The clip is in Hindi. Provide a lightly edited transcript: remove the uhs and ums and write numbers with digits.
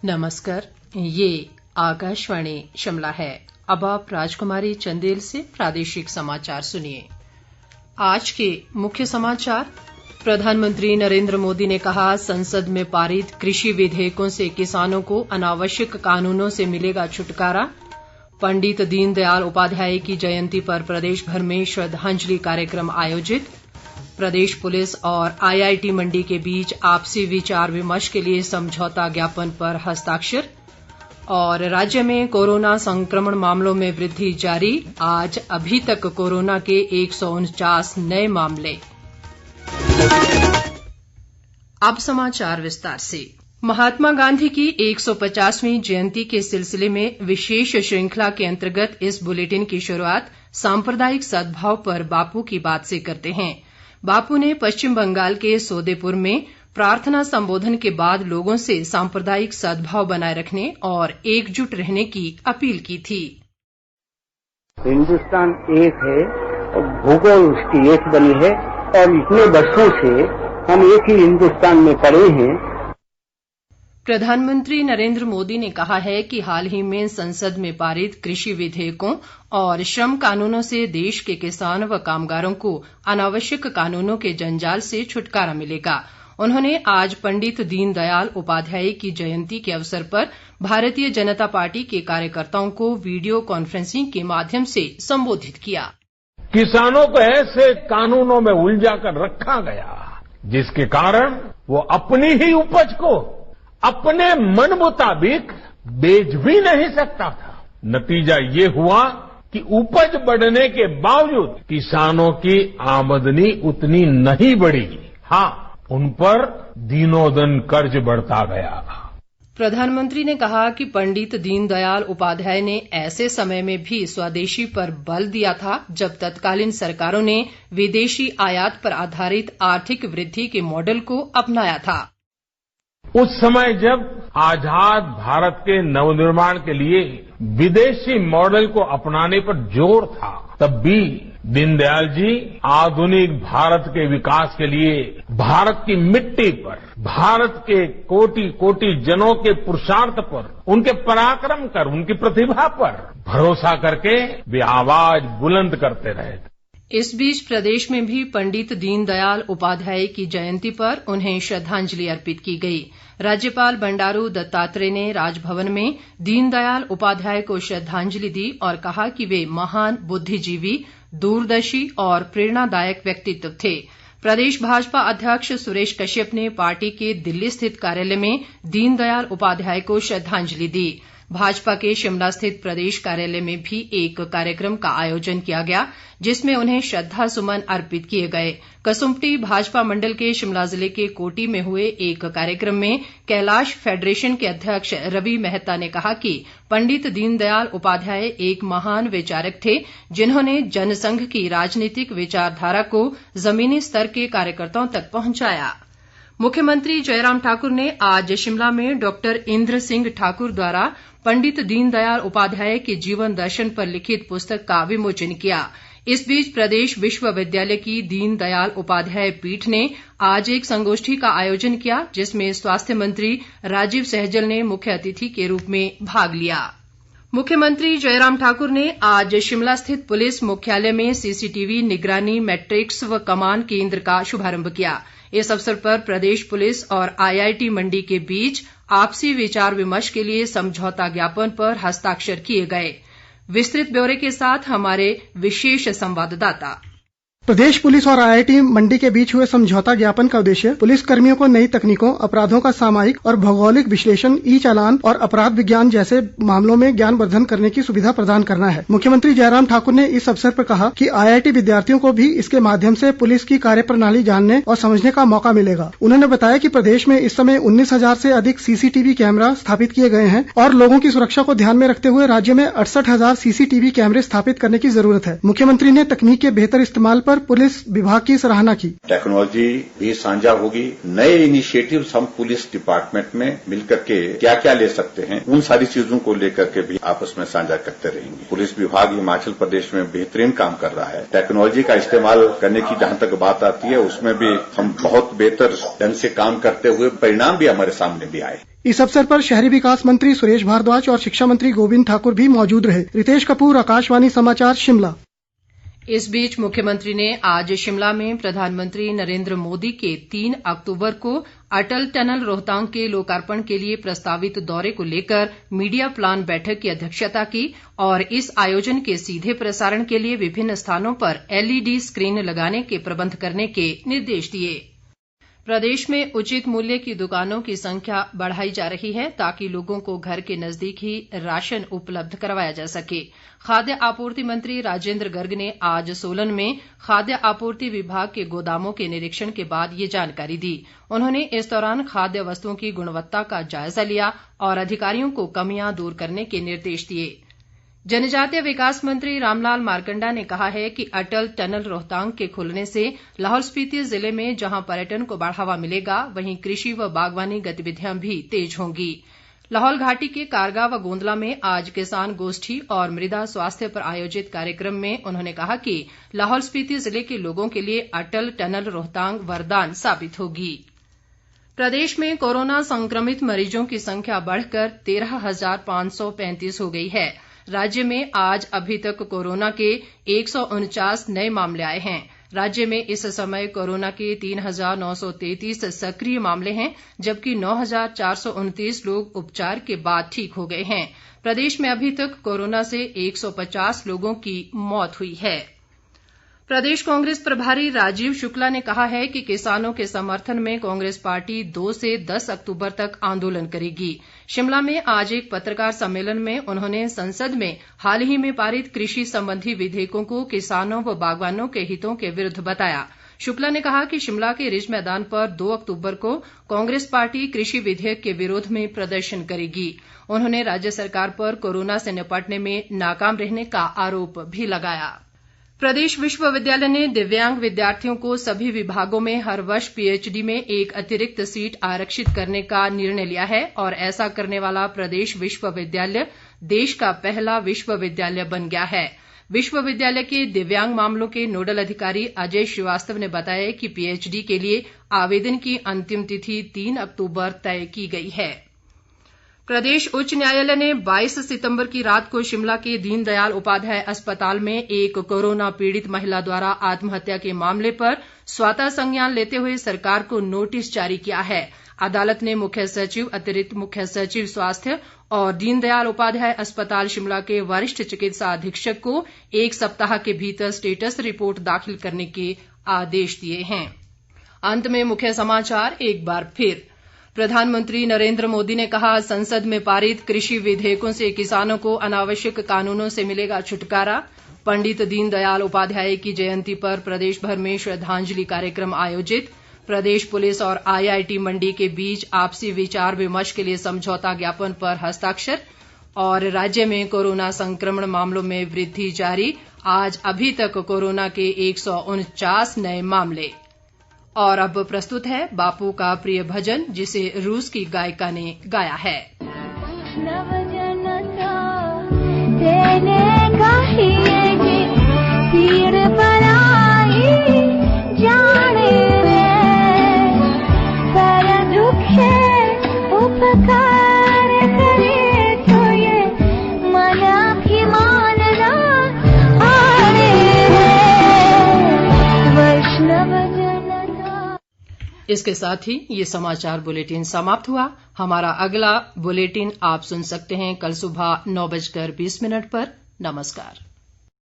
नमस्कार, ये आकाशवाणी शिमला है। अब आप राजकुमारी चंदेल से प्रादेशिक समाचार सुनिए। आज के मुख्य समाचार। प्रधानमंत्री नरेंद्र मोदी ने कहा, संसद में पारित कृषि विधेयकों से किसानों को अनावश्यक कानूनों से मिलेगा छुटकारा। पंडित दीनदयाल उपाध्याय की जयंती पर प्रदेश भर में श्रद्धांजलि कार्यक्रम आयोजित। प्रदेश पुलिस और आईआईटी मंडी के बीच आपसी विचार विमर्श के लिए समझौता ज्ञापन पर हस्ताक्षर। और राज्य में कोरोना संक्रमण मामलों में वृद्धि जारी, आज अभी तक कोरोना के 149 नए मामले। अब समाचार विस्तार से। महात्मा गांधी की 150वीं जयंती के सिलसिले में विशेष श्रृंखला के अंतर्गत इस बुलेटिन की शुरुआत सांप्रदायिक सद्भाव पर बापू की बात से करते हैं। बापू ने पश्चिम बंगाल के सोदेपुर में प्रार्थना संबोधन के बाद लोगों से सांप्रदायिक सद्भाव बनाए रखने और एकजुट रहने की अपील की थी। हिंदुस्तान एक है और भूगोल उसकी एक बनी है और इतने वर्षों से हम एक ही हिंदुस्तान में पड़े हैं। प्रधानमंत्री नरेंद्र मोदी ने कहा है कि हाल ही में संसद में पारित कृषि विधेयकों और श्रम कानूनों से देश के किसान व कामगारों को अनावश्यक कानूनों के जंजाल से छुटकारा मिलेगा। उन्होंने आज पंडित दीनदयाल उपाध्याय की जयंती के अवसर पर भारतीय जनता पार्टी के कार्यकर्ताओं को वीडियो कॉन्फ्रेंसिंग के माध्यम से संबोधित किया। किसानों को ऐसे कानूनों में उलझा कर रखा गया जिसके कारण वो अपनी ही उपज को अपने मन मुताबिक बेच भी नहीं सकता था। नतीजा ये हुआ कि उपज बढ़ने के बावजूद किसानों की आमदनी उतनी नहीं बढ़ी। हाँ, उन पर दिनों दिन कर्ज बढ़ता गया। प्रधानमंत्री ने कहा कि पंडित दीनदयाल उपाध्याय ने ऐसे समय में भी स्वदेशी पर बल दिया था जब तत्कालीन सरकारों ने विदेशी आयात पर आधारित आर्थिक वृद्धि के मॉडल को अपनाया था। उस समय जब आजाद भारत के नवनिर्माण के लिए विदेशी मॉडल को अपनाने पर जोर था, तब भी दीनदयाल जी आधुनिक भारत के विकास के लिए भारत की मिट्टी पर, भारत के कोटि कोटि जनों के पुरुषार्थ पर, उनके पराक्रम कर, उनकी प्रतिभा पर भरोसा करके वे आवाज बुलंद करते रहे। इस बीच प्रदेश में भी पंडित दीनदयाल उपाध्याय की जयंती पर उन्हें श्रद्धांजलि अर्पित की गई। राज्यपाल बंडारू दत्तात्रेय ने राजभवन में दीनदयाल उपाध्याय को श्रद्धांजलि दी और कहा कि वे महान बुद्धिजीवी, दूरदर्शी और प्रेरणादायक व्यक्तित्व थे। प्रदेश भाजपा अध्यक्ष सुरेश कश्यप ने पार्टी के दिल्ली स्थित कार्यालय में दीनदयाल उपाध्याय को श्रद्धांजलि दी। भाजपा के शिमला स्थित प्रदेश कार्यालय में भी एक कार्यक्रम का आयोजन किया गया जिसमें उन्हें श्रद्धा सुमन अर्पित किए गए। कसुम्पटी भाजपा मंडल के शिमला जिले के कोटी में हुए एक कार्यक्रम में कैलाश फेडरेशन के अध्यक्ष रवि मेहता ने कहा कि पंडित दीनदयाल उपाध्याय एक महान विचारक थे जिन्होंने जनसंघ की राजनीतिक विचारधारा को जमीनी स्तर के कार्यकर्ताओं तक पहुंचाया। मुख्यमंत्री जयराम ठाकुर ने आज शिमला में डॉक्टर इंद्र सिंह ठाकुर द्वारा पंडित दीनदयाल उपाध्याय के जीवन दर्शन पर लिखित पुस्तक का विमोचन किया। इस बीच प्रदेश विश्वविद्यालय की दीनदयाल उपाध्याय पीठ ने आज एक संगोष्ठी का आयोजन किया जिसमें स्वास्थ्य मंत्री राजीव सहजल ने मुख्य अतिथि के रूप में भाग लिया। मुख्यमंत्री जयराम ठाकुर ने आज शिमला स्थित पुलिस मुख्यालय में सीसीटीवी निगरानी मैट्रिक्स व कमान केंद्र का शुभारंभ किया। इस अवसर पर प्रदेश पुलिस और आईआईटी मंडी के बीच आपसी विचार विमर्श के लिए समझौता ज्ञापन पर हस्ताक्षर किए गए। विस्तृत ब्यौरे के साथ हमारे विशेष संवाददाता। प्रदेश पुलिस और आईआईटी मंडी के बीच हुए समझौता ज्ञापन का उद्देश्य पुलिस कर्मियों को नई तकनीकों, अपराधों का सामयिक और भौगोलिक विश्लेषण, ई चालान और अपराध विज्ञान जैसे मामलों में ज्ञानवर्धन करने की सुविधा प्रदान करना है। मुख्यमंत्री जयराम ठाकुर ने इस अवसर पर कहा कि आईआईटी विद्यार्थियों को भी इसके माध्यम से पुलिस की कार्यप्रणाली जानने और समझने का मौका मिलेगा। उन्होंने बताया कि प्रदेश में इस समय 19,000 से अधिक सीसीटीवी कैमरा स्थापित किए गए हैं और लोगों की सुरक्षा को ध्यान में रखते हुए राज्य में 68,000 सीसीटीवी कैमरे स्थापित करने की जरूरत है। मुख्यमंत्री ने तकनीक के बेहतर इस्तेमाल पर पर पुलिस विभाग की सराहना की। टेक्नोलॉजी भी साझा होगी, नए इनिशिएटिव्स हम पुलिस डिपार्टमेंट में मिलकर के क्या क्या ले सकते हैं, उन सारी चीजों को लेकर के भी आपस में साझा करते रहेंगे। पुलिस विभाग हिमाचल प्रदेश में बेहतरीन काम कर रहा है। टेक्नोलॉजी का इस्तेमाल करने की जहां तक बात आती है, उसमें भी हम बहुत बेहतर ढंग से काम करते हुए परिणाम भी हमारे सामने भी आए। इस अवसर पर शहरी विकास मंत्री सुरेश भारद्वाज और शिक्षा मंत्री गोविंद ठाकुर भी मौजूद रहे। रितेश कपूर, आकाशवाणी समाचार, शिमला। इस बीच मुख्यमंत्री ने आज शिमला में प्रधानमंत्री नरेंद्र मोदी के 3 अक्तूबर को अटल टनल रोहतांग के लोकार्पण के लिए प्रस्तावित दौरे को लेकर मीडिया प्लान बैठक की अध्यक्षता की और इस आयोजन के सीधे प्रसारण के लिए विभिन्न स्थानों पर LED स्क्रीन लगाने के प्रबंध करने के निर्देश दिए। प्रदेश में उचित मूल्य की दुकानों की संख्या बढ़ाई जा रही है ताकि लोगों को घर के नजदीक ही राशन उपलब्ध करवाया जा सके। खाद्य आपूर्ति मंत्री राजेंद्र गर्ग ने आज सोलन में खाद्य आपूर्ति विभाग के गोदामों के निरीक्षण के बाद ये जानकारी दी। उन्होंने इस दौरान खाद्य वस्तुओं की गुणवत्ता का जायजा लिया और अधिकारियों को कमियां दूर करने के निर्देश दिए। जनजातीय विकास मंत्री रामलाल मारकंडा ने कहा है कि अटल टनल रोहतांग के खुलने से लाहौल स्पीति जिले में जहां पर्यटन को बढ़ावा मिलेगा, वहीं कृषि व बागवानी गतिविधियां भी तेज होंगी। लाहौल घाटी के कारगा व गोंदला में आज किसान गोष्ठी और मृदा स्वास्थ्य पर आयोजित कार्यक्रम में उन्होंने कहा कि लाहौल स्पीति जिले के लोगों के लिए अटल टनल रोहतांग वरदान साबित होगी। प्रदेश में कोरोना संक्रमित मरीजों की संख्या बढ़कर 13,535 हो गई है। राज्य में आज अभी तक कोरोना के 149 नए मामले आए हैं। राज्य में इस समय कोरोना के 3,933 सक्रिय मामले हैं, जबकि 9,429 लोग उपचार के बाद ठीक हो गए हैं। प्रदेश में अभी तक कोरोना से 150 लोगों की मौत हुई है। प्रदेश कांग्रेस प्रभारी राजीव शुक्ला ने कहा है कि किसानों के समर्थन में कांग्रेस पार्टी 2 से 10 अक्तूबर तक आंदोलन करेगी। शिमला में आज एक पत्रकार सम्मेलन में उन्होंने संसद में हाल ही में पारित कृषि संबंधी विधेयकों को किसानों व बागवानों के हितों के विरुद्ध बताया। शुक्ला ने कहा कि शिमला के रिज मैदान पर 2 अक्तूबर को कांग्रेस पार्टी कृषि विधेयक के विरोध में प्रदर्शन करेगी। उन्होंने राज्य सरकार पर कोरोना से निपटने में नाकाम रहने का आरोप भी लगाया। प्रदेश विश्वविद्यालय ने दिव्यांग विद्यार्थियों को सभी विभागों में हर वर्ष PhD में एक अतिरिक्त सीट आरक्षित करने का निर्णय लिया है और ऐसा करने वाला प्रदेश विश्वविद्यालय देश का पहला विश्वविद्यालय बन गया है। विश्वविद्यालय के दिव्यांग मामलों के नोडल अधिकारी अजय श्रीवास्तव ने बताया कि PhD के लिए आवेदन की अंतिम तिथि 3 अक्टूबर तय की गई है। प्रदेश उच्च न्यायालय ने 22 सितंबर की रात को शिमला के दीनदयाल उपाध्याय अस्पताल में एक कोरोना पीड़ित महिला द्वारा आत्महत्या के मामले पर स्वतः संज्ञान लेते हुए सरकार को नोटिस जारी किया है। अदालत ने मुख्य सचिव, अतिरिक्त मुख्य सचिव स्वास्थ्य और दीनदयाल उपाध्याय अस्पताल शिमला के वरिष्ठ चिकित्सा अधीक्षक को 1 सप्ताह के भीतर स्टेटस रिपोर्ट दाखिल करने के आदेश दिए हैं। अंत में मुख्य समाचार एक बार फिर। प्रधानमंत्री नरेंद्र मोदी ने कहा, संसद में पारित कृषि विधेयकों से किसानों को अनावश्यक कानूनों से मिलेगा छुटकारा। पंडित दीनदयाल उपाध्याय की जयंती पर प्रदेश भर में श्रद्धांजलि कार्यक्रम आयोजित। प्रदेश पुलिस और IIT मंडी के बीच आपसी विचार विमर्श के लिए समझौता ज्ञापन पर हस्ताक्षर। और राज्य में कोरोना संक्रमण मामलों में वृद्धि जारी, आज अभी तक कोरोना के 149 नए मामले। और अब प्रस्तुत है बापू का प्रिय भजन, जिसे रूस की गायिका ने गाया है। इसके साथ ही ये समाचार बुलेटिन समाप्त हुआ। हमारा अगला बुलेटिन आप सुन सकते हैं कल सुबह 9:20 पर। नमस्कार।